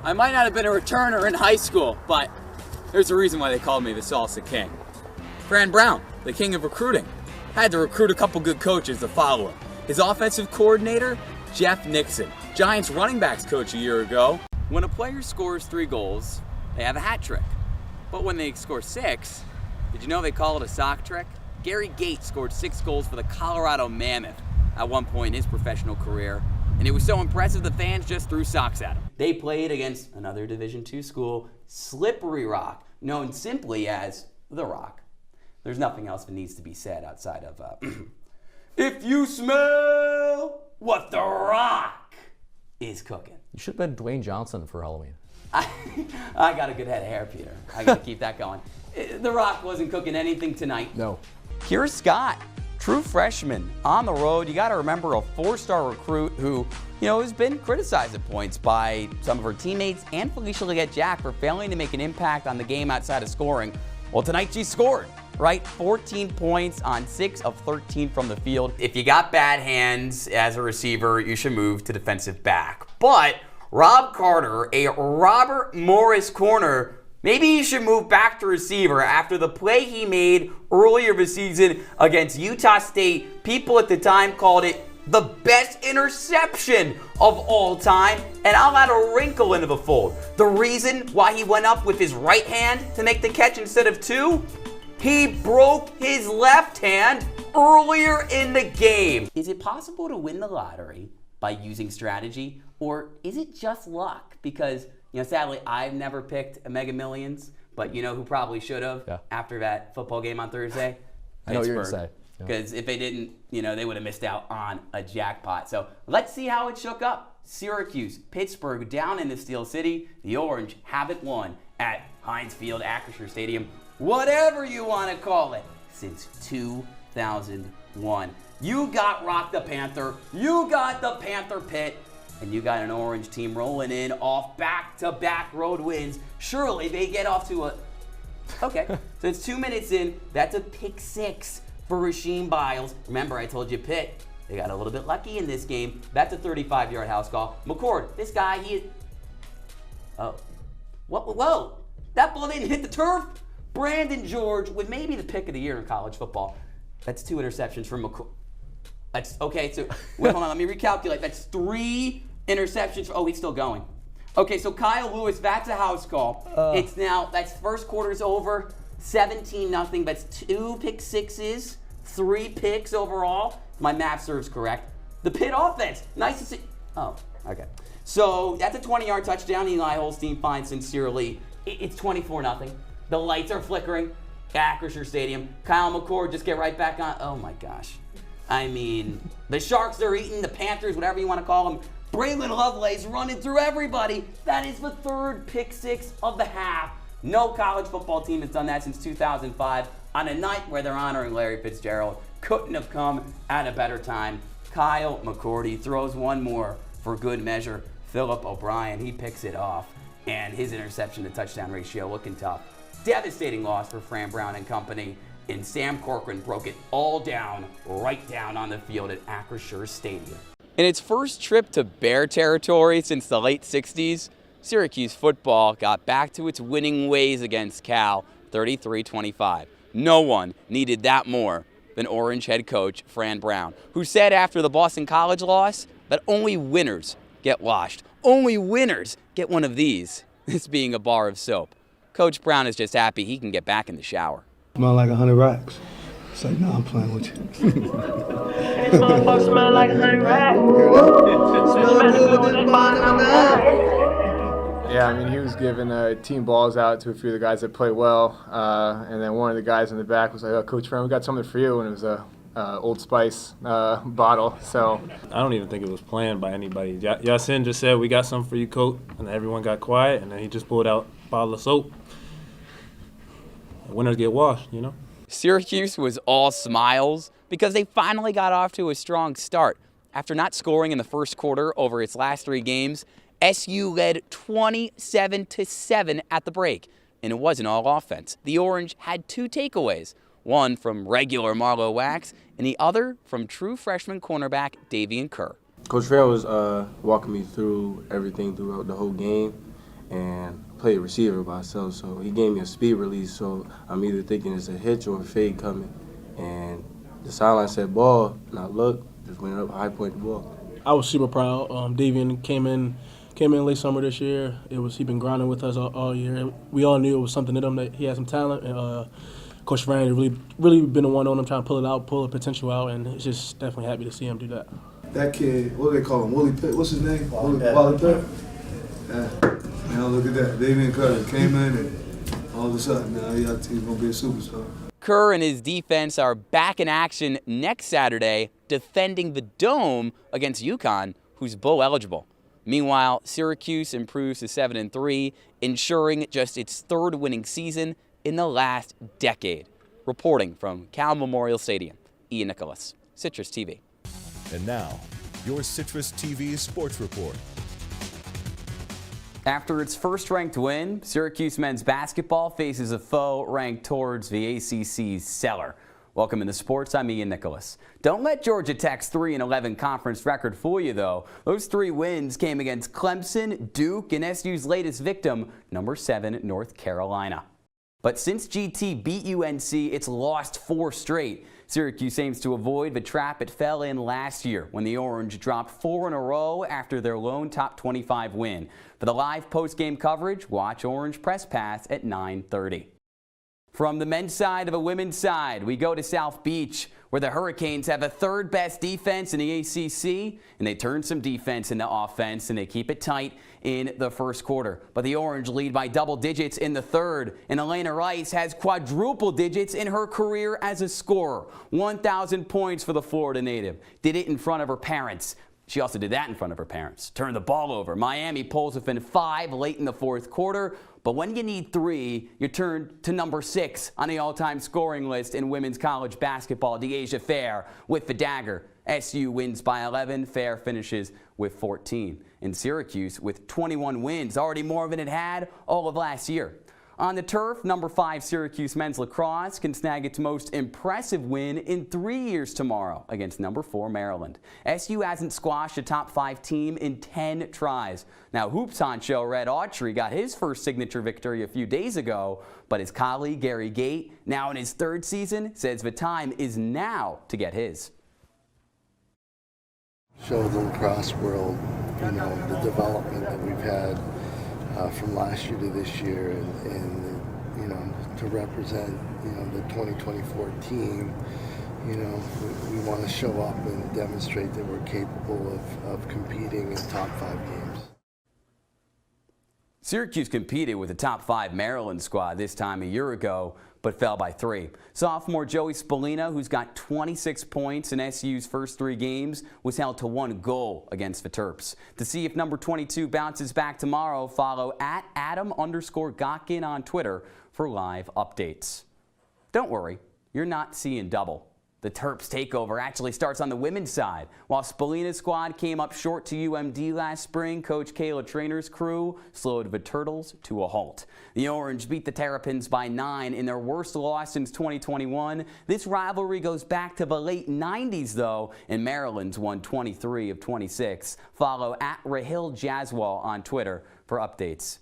I might not have been a returner in high school, but there's a reason why they called me the Salsa King. Fran Brown, the king of recruiting, had to recruit a couple good coaches to follow him. His offensive coordinator, Jeff Nixon, Giants running backs coach a year ago. When a player scores 3 goals, they have a hat trick. But when they score 6, did you know they call it a sock trick? Gary Gates scored 6 goals for the Colorado Mammoth at one point in his professional career, and it was so impressive the fans just threw socks at him. They played against another Division II school, Slippery Rock, known simply as The Rock. There's nothing else that needs to be said outside of, if you smell what The Rock is cooking. You should have been Dwayne Johnson for Halloween. I got a good head of hair, Peter. I got to keep that going. The Rock wasn't cooking anything tonight. No. Here's Scott, true freshman, on the road. You got to remember a 4-star recruit who, has been criticized at points by some of her teammates and Felicia Leggett-Jack for failing to make an impact on the game outside of scoring. Well, tonight she scored, right? 14 points on 6 of 13 from the field. If you got bad hands as a receiver, you should move to defensive back. But Rob Carter, a Robert Morris corner, maybe he should move back to receiver after the play he made earlier this season against Utah State. People at the time called it the best interception of all time, and I'll add a wrinkle into the fold. The reason why he went up with his right hand to make the catch instead of 2, he broke his left hand earlier in the game. Is it possible to win the lottery by using strategy, or is it just luck? Because sadly, I've never picked a Mega Millions, but you know who probably should have after that football game on Thursday? I know what you're going to say. Because if they didn't, they would have missed out on a jackpot. So let's see how it shook up. Syracuse, Pittsburgh, down in the Steel City. The Orange haven't won at Heinz Field, Acrisure Stadium, whatever you want to call it, since 2001. You got Rock the Panther, you got the Panther Pit, and you got an Orange team rolling in off back-to-back road wins. Surely they get off to a... Okay, so it's 2 minutes in. That's a pick 6 for Rasheem Biles. Remember, I told you Pitt, they got a little bit lucky in this game. That's a 35-yard house call. McCord, this guy, whoa. That ball didn't hit the turf. Brandon George with maybe the pick of the year in college football. That's 2 interceptions from McCord. That's, okay, so, wait, hold on, let me recalculate. That's 3 interceptions. Oh, he's still going. Okay, so Kyle Lewis, that's a house call. It's now, that's first quarter's over, 17-0. That's 2 pick 6s, 3 picks overall. My math serves correct. The Pitt offense, nice to see. Oh, okay. So that's a 20-yard touchdown. Eli Holstein finds sincerely. It's 24-0. The lights are flickering. Acrisure Stadium. Kyle McCord just get right back on. Oh my gosh. I mean, the Sharks are eating, the Panthers, whatever you want to call them. Braylon Lovelace running through everybody. That is the 3rd pick 6 of the half. No college football team has done that since 2005 on a night where they're honoring Larry Fitzgerald. Couldn't have come at a better time. Kyle McCord throws one more for good measure. Philip O'Brien, he picks it off. And his interception to touchdown ratio looking tough. Devastating loss for Fran Brown and company. And Sam Corcoran broke it all down, right down on the field at Acrisure Stadium. In its first trip to Bear territory since the late 60s, Syracuse football got back to its winning ways against Cal, 33-25. No one needed that more than Orange head coach Fran Brown, who said after the Boston College loss that only winners get washed. Only winners get one of these, this being a bar of soap. Coach Brown is just happy he can get back in the shower. Smell like 100 racks. It's like, no, I'm playing with you. These motherfuckers smell like 100 racks. Yeah, I mean, he was giving team balls out to a few of the guys that play well, and then one of the guys in the back was like, "Oh, Coach Fran, we got something for you," and it was a Old Spice bottle. So I don't even think it was planned by anybody. Yasin just said, "We got something for you, Coach," and then everyone got quiet, and then he just pulled out a bottle of soap. Winners get washed, Syracuse was all smiles because they finally got off to a strong start. After not scoring in the first quarter over its last 3 games, SU led 27-7 at the break, and it wasn't all offense. The Orange had 2 takeaways, one from regular Marlowe Wax and the other from true freshman cornerback Davian Kerr. Coach Fran was walking me through everything throughout the whole game, and play receiver by himself. So he gave me a speed release, so I'm either thinking it's a hitch or a fade coming. And the sideline said ball, and I looked, just went up, high point the ball. I was super proud. Davian came in late summer this year. He been grinding with us all year. We all knew it was something in him, that he had some talent. And Coach Ryan really been the one on him trying to pull it out, pull the potential out, and it's just definitely happy to see him do that. That kid, what do they call him? Wooly Pitt? What's his name? Wally Pitt? Yeah. Now look at that. Davian Curry came in and all of a sudden now he's going to be a superstar. Kerr and his defense are back in action next Saturday, defending the Dome against UConn, who's bowl eligible. Meanwhile, Syracuse improves to 7-3, ensuring just its third winning season in the last decade. Reporting from Cal Memorial Stadium, Ian Nicholas, Citrus TV. And now, your Citrus TV Sports Report. After its first-ranked win, Syracuse men's basketball faces a foe ranked towards the ACC's cellar. Welcome into sports. I'm Ian Nicholas. Don't let Georgia Tech's 3-11 conference record fool you, though. Those 3 wins came against Clemson, Duke, and SU's latest victim, number 7 North Carolina. But since GT beat UNC, it's lost 4 straight. Syracuse aims to avoid the trap it fell in last year when the Orange dropped 4 in a row after their lone top 25 win. For the live post-game coverage, watch Orange Press Pass at 9:30. From the men's side to the women's side, we go to South Beach, where the Hurricanes have the 3rd best defense in the ACC, and they turn some defense into offense, and they keep it tight in the first quarter. But the Orange lead by double digits in the 3rd, and Elena Rice has quadruple digits in her career as a scorer. 1,000 points for the Florida native. Did it in front of her parents. She also did that in front of her parents. Turned the ball over. Miami pulls within 5 late in the 4th quarter. But when you need 3, you turn to number 6 on the all-time scoring list in women's college basketball, De'Asia Fair, with the dagger. SU wins by 11. Fair finishes with 14. And Syracuse with 21 wins, already more than it had all of last year. On the turf, number 5 Syracuse men's lacrosse can snag its most impressive win in 3 years tomorrow against number 4 Maryland. SU hasn't squashed a top 5 team in 10 tries. Now, hoops honcho Red Autry got his first signature victory a few days ago, but his colleague Gary Gate, now in his 3rd season, says the time is now to get his. Show the lacrosse world, the development that we've had from last year to this year, and to represent the 2024 team. We want to show up and demonstrate that we're capable of competing in top 5 games. Syracuse competed with the top 5 Maryland squad this time a year ago, but fell by 3. Sophomore Joey Spallina, who's got 26 points in SU's first 3 games, was held to 1 goal against the Terps. To see if number 22 bounces back tomorrow, follow @Adam_Gotkin on Twitter for live updates. Don't worry, you're not seeing double. The Terps takeover actually starts on the women's side. While Spallina's squad came up short to UMD last spring, Coach Kayla Trainer's crew slowed the Turtles to a halt. The Orange beat the Terrapins by 9 in their worst loss since 2021. This rivalry goes back to the late 90s, though, and Maryland's won 23 of 26. Follow @Rahil Jaswal on Twitter for updates.